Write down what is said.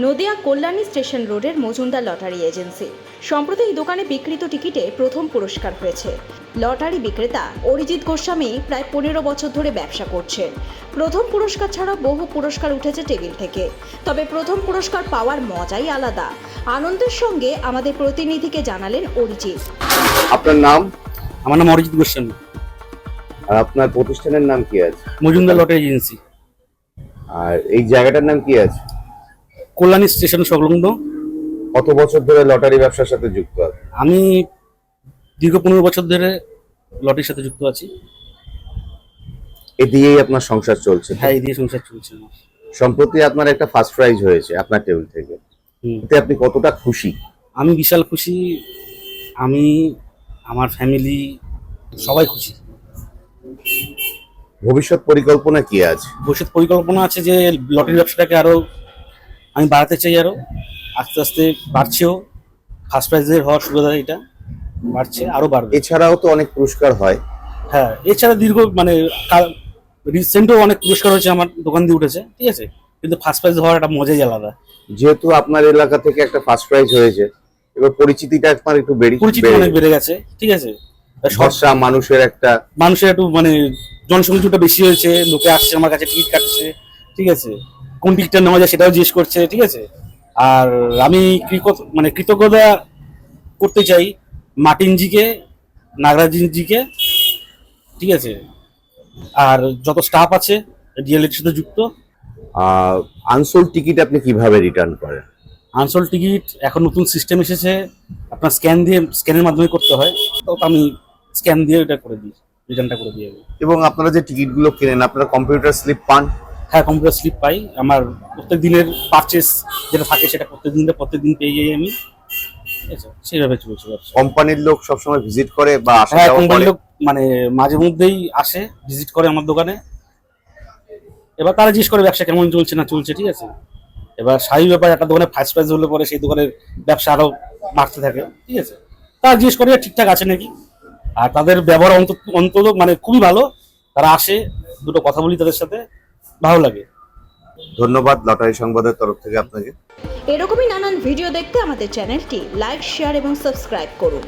Nadia Kalyani station রোডের Majumdar lottery agency. সম্প্রতি এই দোকানে বিক্রিত টিকিটে প্রথম পুরস্কার হয়েছে। লটারি বিক্রেতা অরিজিৎ গোস্বামী প্রায় 15 বছর ধরে ব্যবসা করছেন। প্রথম পুরস্কার ছাড়া বহু পুরস্কার উঠেছে টেবিল থেকে, তবে প্রথম পুরস্কার পাওয়ার মজাই আলাদা। আনন্দের সঙ্গে আমাদের প্রতিনিধিকে জানালেন অরিজিৎ। আপনার নাম? আমার নাম অরিজিৎ গোস্বামী। আর আপনার প্রতিষ্ঠানের নাম কি আছে? Majumdar lottery agency. আর এই জায়গাটার নাম কি আছে? কল্যাণী স্টেশন সংলগ্ন। কত বছর ধরে লটারি ব্যবসার সাথে যুক্ত আছে? আমি দীর্ঘ 15 বছর ধরে লটারির সাথে যুক্ত আছি। এ দিয়েই আপনার সংসার চলছে? হ্যাঁ, এই দিয়ে সংসার চলছে আমার। সম্প্রতি আপনার একটা ফার্স্ট প্রাইজ হয়েছে আপনার টেবিল থেকে, এতে আপনি কতটা খুশি? আমি বিশাল খুশি। আমি, আমার ফ্যামিলি সবাই খুশি। ভবিষ্যৎ পরিকল্পনা কি আছে? ভবিষ্যৎ পরিকল্পনা আছে যে লটারি ব্যবসাটাকে আরো আমি বাড়াতে চাই, আরো আস্তে আস্তে বাড়ছেও। ফার্স্ট প্রাইজের হওয়ার সুবিধা এটা বাড়ছে, আরো বাড়বে। এছাড়াও তো অনেক পুরস্কার হয়। হ্যাঁ, এছাড়া দীর্ঘ রিসেন্টও অনেক পুরস্কার হয়েছে আমার দোকান দিয়ে উঠেছে, ঠিক আছে, কিন্তু ফার্স্ট প্রাইজ হওয়ার একটা মজাই আলাদা। যেহেতু আপনার এলাকা থেকে একটা ফার্স্ট প্রাইজ হয়েছে, এবার পরিচিতিটা আপনার একটু পরিচিতি অনেক বেড়ে গেছে, ঠিক আছে। সস্তা মানুষের একটু মানে জনসংখ্যাটা বেশি হয়েছে, লোকে আসছে আমার কাছে টিকিট কাটছে, ঠিক আছে, কোন টিকিটটা নেওয়া যায় সেটাও জিজ্ঞেস করছে, ঠিক আছে। আর আমি কৃতজ্ঞতা করতে চাই মার্টিনজিকে, নাগরাজজিকে, ঠিক আছে, আর যত স্টাফ আছে ডিএলএর সাথে যুক্ত। আনসোল্ড টিকিট আপনি কিভাবে রিটার্ন করেন? আনসোল্ড টিকিট এখন নতুন সিস্টেম এসেছে, আপনার স্ক্যানের মাধ্যমে করতে হয়, তো আমি স্ক্যান দিয়ে এটা করে দিই, রিটার্নটা করে দিই। এবং আপনারা যে টিকিটগুলো কেনেন, আপনারা কম্পিউটার স্লিপ পান? হ্যাঁ, কম্পিউটার স্লিপ পাই। আমার প্রত্যেক দিনের পারচেস যেটা থাকে সেটা প্রত্যেক দিন পেয়ে যাই আমি, ঠিক আছে, সেইভাবে চলছে। কোম্পানির লোক সবসময় ভিজিট করে বা আসা হ্যাঁ, যাওয়া কোম্পানির করে? লোক মানে মাঝে মধ্যেই আসে, ভিজিট করে আমার দোকানে। এবার তারা জিজ্ঞেস করে ব্যবসা কেমন চলছে না চলছে, ঠিক আছে। এবার স্বাভাবিক ব্যাপার, একটা দোকানে ফার্স্ট প্রাইজ হলে পরে সেই দোকানের ব্যবসা আরো বাড়তে থাকে, ঠিক আছে। তারা জিজ্ঞেস করে ঠিকঠাক আছে নাকি, আর তাদের ব্যবহার অন্তত মানে খুবই ভালো। তারা আসে, দুটো কথা বলি তাদের সাথে, ভালো লাগে। ধন্যবাদ লটারি সংবাদের তরফ থেকে আপনাকে। এরকমই নানান ভিডিও দেখতে আমাদের চ্যানেলটি লাইক, শেয়ার এবং সাবস্ক্রাইব করুন।